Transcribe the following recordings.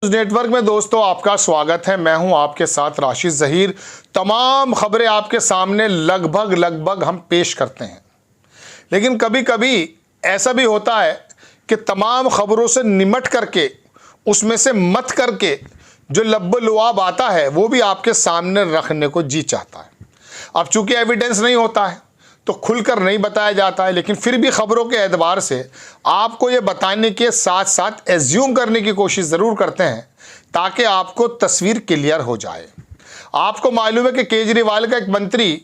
Network में दोस्तों आपका स्वागत है। मैं हूं आपके साथ राशिद ज़हीर। तमाम खबरें आपके सामने लगभग हम पेश करते हैं, लेकिन कभी कभी ऐसा भी होता है कि तमाम खबरों से निमट करके उसमें से मत करके जो लब्ब-लुआब आता है वो भी आपके सामने रखने को जी चाहता है। अब चूंकि एविडेंस नहीं होता है तो खुलकर नहीं बताया जाता है, लेकिन फिर भी खबरों के एतबार से आपको ये बताने के साथ साथ एज्यूम करने की कोशिश ज़रूर करते हैं ताकि आपको तस्वीर क्लियर हो जाए। आपको मालूम है कि केजरीवाल का एक मंत्री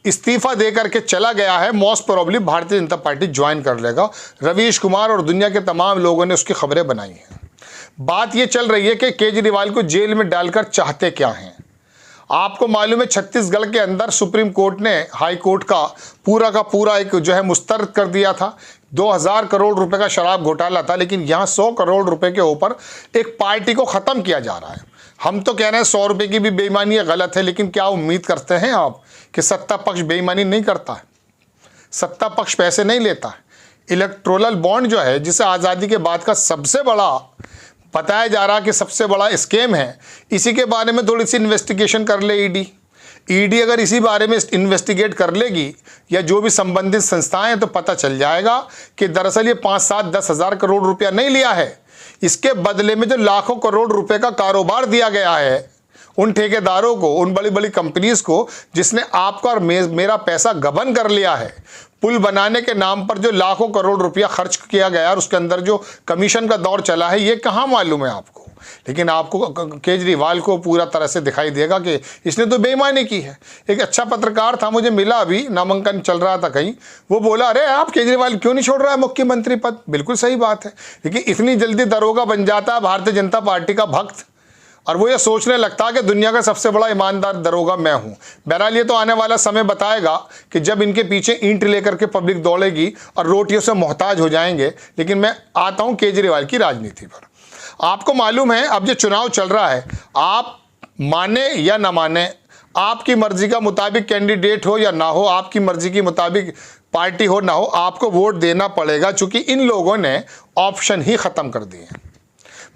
इस्तीफा दे करके चला गया है, most probably Bharatiya Janata party join कर लेगा। रवीश कुमार और दुनिया के तमाम लोगों ने उसकी खबरें बनाई हैं। बात ये चल रही है कि केजरीवाल को जेल में डालकर चाहते क्या हैं। आपको मालूम है छत्तीसगढ़ के अंदर सुप्रीम कोर्ट ने हाई कोर्ट का पूरा एक जो है मुस्तरद कर दिया था। 2000 करोड़ रुपए का शराब घोटाला था, लेकिन यहाँ 100 करोड़ रुपए के ऊपर एक पार्टी को ख़त्म किया जा रहा है। हम तो कह रहे हैं 100 रुपये की भी बेईमानी गलत है, लेकिन क्या उम्मीद करते हैं आप कि सत्ता पक्ष बेईमानी नहीं करता है? सत्ता पक्ष पैसे नहीं लेता है। इलेक्टोरल बॉन्ड जो है, जिसे आज़ादी के बाद का सबसे बड़ा बताया जा रहा कि सबसे बड़ा स्कैम है, इसी के बारे में थोड़ी सी इन्वेस्टिगेशन कर ले ईडी अगर इसी बारे में इन्वेस्टिगेट कर लेगी या जो भी संबंधित संस्थाएं हैं, तो पता चल जाएगा कि दरअसल ये 5, 7, 10 हज़ार करोड़ रुपया नहीं लिया है। इसके बदले में जो लाखों करोड़ रुपए का कारोबार दिया गया है उन ठेकेदारों को, उन बड़ी बड़ी कंपनीज को, जिसने आपका और मेरा पैसा गबन कर लिया है। पुल बनाने के नाम पर जो लाखों करोड़ रुपया खर्च किया गया और उसके अंदर जो कमीशन का दौर चला है, ये कहाँ मालूम है आपको? लेकिन आपको केजरीवाल को पूरा तरह से दिखाई देगा कि इसने तो बेईमानी की है। एक अच्छा पत्रकार था, मुझे मिला, अभी नामांकन चल रहा था कहीं, वो बोला अरे आप केजरीवाल क्यों नहीं छोड़ रहा है मुख्यमंत्री पद? बिल्कुल सही बात है, लेकिन इतनी जल्दी दरोगा बन जाता है भारतीय जनता पार्टी का भक्त और वो ये सोचने लगता है कि दुनिया का सबसे बड़ा ईमानदार दरोगा मैं हूँ। बहरहाल ये तो आने वाला समय बताएगा कि जब इनके पीछे ईंट लेकर के पब्लिक दौड़ेगी और रोटियों से मोहताज हो जाएंगे। लेकिन मैं आता हूँ केजरीवाल की राजनीति पर। आपको मालूम है अब जो चुनाव चल रहा है, आप माने या ना माने, आपकी मर्जी का मुताबिक कैंडिडेट हो या ना हो, आपकी मर्जी के मुताबिक पार्टी हो ना हो, आपको वोट देना पड़ेगा, चूँकि इन लोगों ने ऑप्शन ही ख़त्म कर दिए हैं।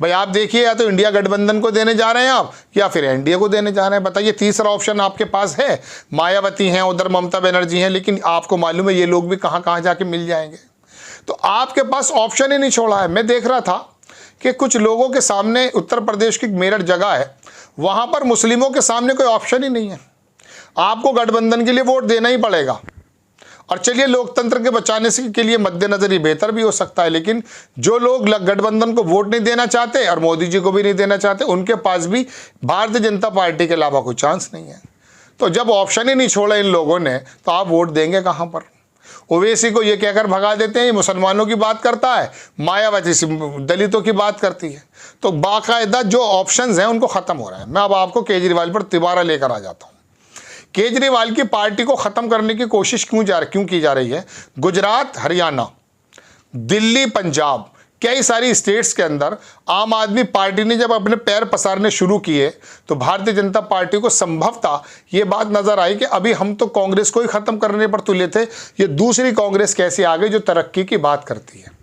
भाई आप देखिए, या तो इंडिया गठबंधन को देने जा रहे हैं आप, या फिर एनडीए को देने जा रहे हैं। बताइए, तीसरा ऑप्शन आपके पास है? मायावती हैं, उधर ममता बनर्जी हैं, लेकिन आपको मालूम है ये लोग भी कहाँ कहाँ जाके मिल जाएंगे। तो आपके पास ऑप्शन ही नहीं छोड़ा है। मैं देख रहा था कि कुछ लोगों के सामने, उत्तर प्रदेश की मेरठ जगह है, वहाँ पर मुस्लिमों के सामने कोई ऑप्शन ही नहीं है। आपको गठबंधन के लिए वोट देना ही पड़ेगा। और चलिए, लोकतंत्र के बचाने से के लिए मद्देनजर ये बेहतर भी हो सकता है, लेकिन जो लोग गठबंधन को वोट नहीं देना चाहते और मोदी जी को भी नहीं देना चाहते, उनके पास भी भारतीय जनता पार्टी के अलावा कोई चांस नहीं है। तो जब ऑप्शन ही नहीं छोड़ा इन लोगों ने, तो आप वोट देंगे कहाँ पर? ओवैसी को ये कहकर भगा देते हैं ये मुसलमानों की बात करता है, मायावती दलितों की बात करती है। तो बाकायदा जो ऑप्शंस हैं उनको ख़त्म हो रहा है। मैं अब आपको केजरीवाल पर तिबारा लेकर आ जाता हूँ। केजरीवाल की पार्टी को ख़त्म करने की कोशिश क्यों की जा रही है? गुजरात, हरियाणा, दिल्ली, पंजाब, कई सारी स्टेट्स के अंदर आम आदमी पार्टी ने जब अपने पैर पसारने शुरू किए तो भारतीय जनता पार्टी को संभवतः ये बात नज़र आई कि अभी हम तो कांग्रेस को ही ख़त्म करने पर तुले थे, ये दूसरी कांग्रेस कैसे आ गई जो तरक्की की बात करती है।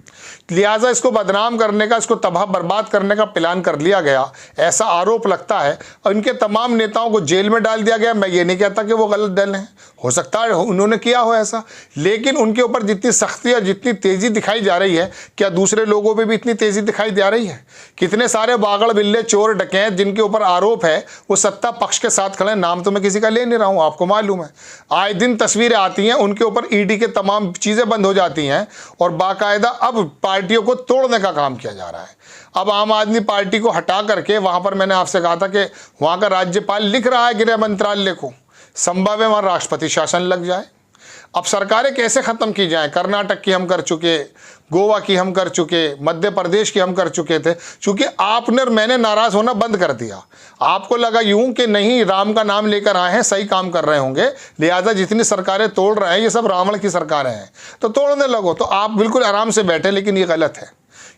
लिहाजा इसको बदनाम करने का, इसको तबाह बर्बाद करने का प्लान कर लिया गया, ऐसा आरोप लगता है। और इनके तमाम नेताओं को जेल में डाल दिया गया। मैं ये नहीं कहता कि वो गलत डले हैं, हो सकता है उन्होंने किया हो ऐसा, लेकिन उनके ऊपर जितनी सख्ती और जितनी तेज़ी दिखाई जा रही है, क्या दूसरे लोगों पर भी इतनी तेज़ी दिखाई जा रही है? कितने सारे बागड़ बिल्ले, चोर, डकैत जिनके ऊपर आरोप है, वो सत्ता पक्ष के साथ खड़े। नाम तो मैं किसी का ले नहीं रहा हूँ, आपको मालूम है। आए दिन तस्वीरें आती हैं, उनके ऊपर ईडी के तमाम चीज़ें बंद हो जाती हैं और बाकायदा अब पार्टियों को तोड़ने का काम किया जा रहा है। अब आम आदमी पार्टी को हटा करके, वहां पर मैंने आपसे कहा था कि वहां का राज्यपाल लिख रहा है गृह मंत्रालय को, संभव है वहां राष्ट्रपति शासन लग जाए। अब सरकारें कैसे ख़त्म की जाएं? कर्नाटक की हम कर चुके, गोवा की हम कर चुके, मध्य प्रदेश की हम कर चुके थे। चूंकि आपने और मैंने नाराज़ होना बंद कर दिया। आपको लगा यूं कि नहीं, राम का नाम लेकर आए हैं, सही काम कर रहे होंगे, लिहाजा जितनी सरकारें तोड़ रहे हैं ये सब रावण की सरकारें हैं, तो तोड़ने लगो। तो आप बिल्कुल आराम से बैठे, लेकिन ये गलत है,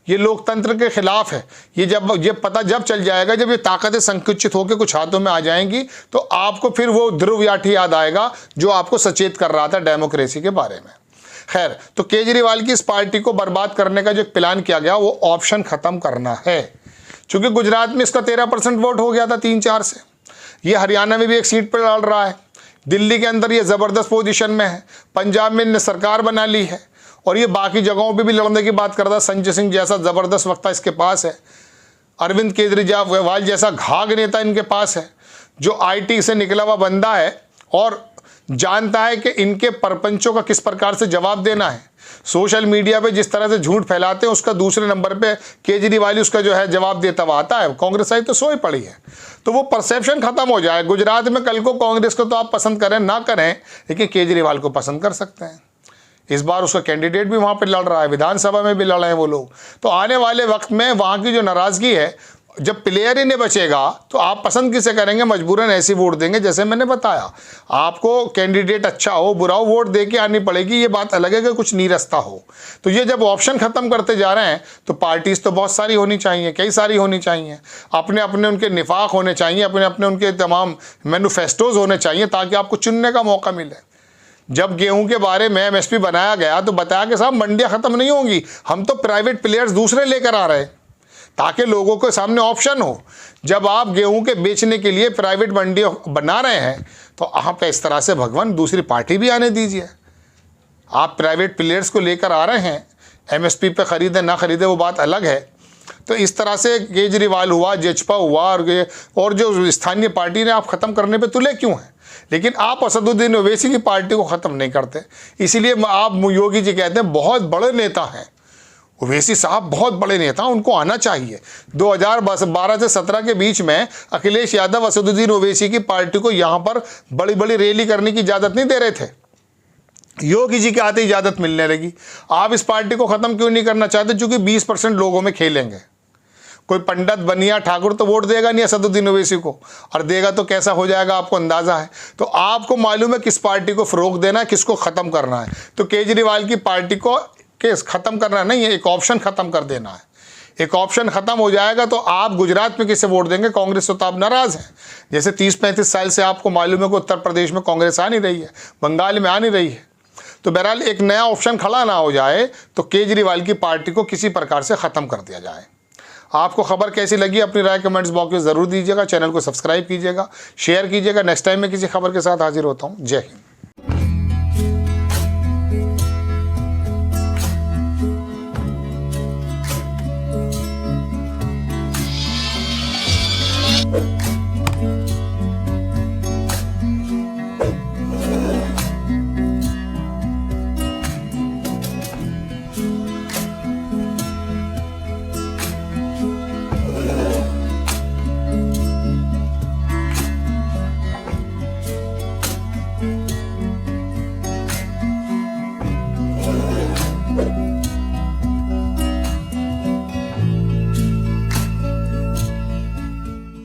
ये लोकतंत्र के खिलाफ है। ये पता जब चल जाएगा, जब ये ताकतें संकुचित होकर कुछ हाथों में आ जाएंगी, तो आपको फिर वो ध्रुव याठी याद आएगा जो आपको सचेत कर रहा था डेमोक्रेसी के बारे में। खैर, तो केजरीवाल की इस पार्टी को बर्बाद करने का जो प्लान किया गया, वो ऑप्शन ख़त्म करना है। चूंकि गुजरात में इसका 13% वोट हो गया था 3-4 से। ये हरियाणा में भी एक सीट पर लड़ रहा है, दिल्ली के अंदर ये ज़बरदस्त पोजीशन में है, पंजाब में इन्हें सरकार बना ली है, और ये बाकी जगहों पे भी लड़ने की बात करता है। संजय सिंह जैसा ज़बरदस्त वक्ता इसके पास है, अरविंद केजरीवाल जैसा घाघ नेता इनके पास है, जो IT से निकला हुआ बंदा है और जानता है कि इनके परपंचों का किस प्रकार से जवाब देना है। सोशल मीडिया पे जिस तरह से झूठ फैलाते हैं, उसका दूसरे नंबर पे केजरीवाल उसका जो है जवाब देता हुआ आता है। कांग्रेस आई तो सोई पड़ी है, तो वो परसेप्शन खत्म हो जाए। गुजरात में कल को कांग्रेस को तो आप पसंद करें ना करें, लेकिन केजरीवाल को पसंद कर सकते हैं। इस बार उसका कैंडिडेट भी वहाँ पर लड़ रहा है, विधानसभा में भी लड़ रहे हैं वो लोग। तो आने वाले वक्त में वहाँ की जो नाराज़गी है, जब प्लेयर ही नहीं बचेगा तो आप पसंद किसे करेंगे? मजबूरन ऐसी वोट देंगे जैसे मैंने बताया। आपको कैंडिडेट अच्छा हो बुरा हो वोट दे के आनी पड़ेगी, ये बात अलग है कि कुछ नीरस्ता हो। तो ये जब ऑप्शन ख़त्म करते जा रहे हैं तो पार्टीज़ तो बहुत सारी होनी चाहिए, कई सारी होनी चाहिए, अपने अपने उनके निफाक होने चाहिए, अपने अपने उनके तमाम मैनिफेस्टोज़ होने चाहिए, ताकि आपको चुनने का मौका मिले। जब गेहूं के बारे में MSP बनाया गया तो बताया कि साहब मंडियाँ ख़त्म नहीं होंगी, हम तो प्राइवेट प्लेयर्स दूसरे लेकर आ रहे हैं ताकि लोगों के सामने ऑप्शन हो। जब आप गेहूं के बेचने के लिए प्राइवेट मंडी बना रहे हैं तो आप इस तरह से भगवान दूसरी पार्टी भी आने दीजिए। आप प्राइवेट प्लेयर्स को लेकर आ रहे हैं, MSP पे ख़रीदे ना ख़रीदे वो बात अलग है। तो इस तरह से केजरीवाल हुआ, जेचपा हुआ और जो स्थानीय पार्टी ने आप ख़त्म करने पे तुले क्यों हैं, लेकिन आप असदुद्दीन ओवैसी की पार्टी को ख़त्म नहीं करते। इसीलिए आप योगी जी कहते हैं बहुत बड़े नेता हैं, ओवैसी साहब बहुत बड़े नेता, उनको आना चाहिए। 2012 से 17 के बीच में अखिलेश यादव असदुद्दीन ओवैसी की पार्टी को यहाँ पर बड़ी बड़ी रैली करने की इजाज़त नहीं दे रहे थे, योगी जी के आते इजाज़त मिलने लगी। आप इस पार्टी को ख़त्म क्यों नहीं करना चाहते? क्योंकि 20% लोगों में खेलेंगे। कोई पंडित बनिया ठाकुर तो वोट देगा नहीं असदुद्दीन ओवैसी को, और देगा तो कैसा हो जाएगा आपको अंदाज़ा है। तो आपको मालूम है किस पार्टी को फ़रोग देना है, किसको ख़त्म करना है। तो केजरीवाल की पार्टी को केस ख़त्म करना नहीं है, एक ऑप्शन ख़त्म कर देना है। एक ऑप्शन ख़त्म हो जाएगा तो आप गुजरात में किसे वोट देंगे? कांग्रेस से तो आप नाराज़ हैं। जैसे 30-35 साल से आपको मालूम है कि उत्तर प्रदेश में कांग्रेस आ नहीं रही है, बंगाल में आ नहीं रही है। तो बहरहाल एक नया ऑप्शन खड़ा ना हो जाए तो केजरीवाल की पार्टी को किसी प्रकार से ख़त्म कर दिया जाए। आपको खबर कैसी लगी अपनी राय कमेंट्स बॉक्स में ज़रूर दीजिएगा। चैनल को सब्सक्राइब कीजिएगा, शेयर कीजिएगा। नेक्स्ट टाइम मैं किसी खबर के साथ हाजिर होता हूँ। जय हिंद।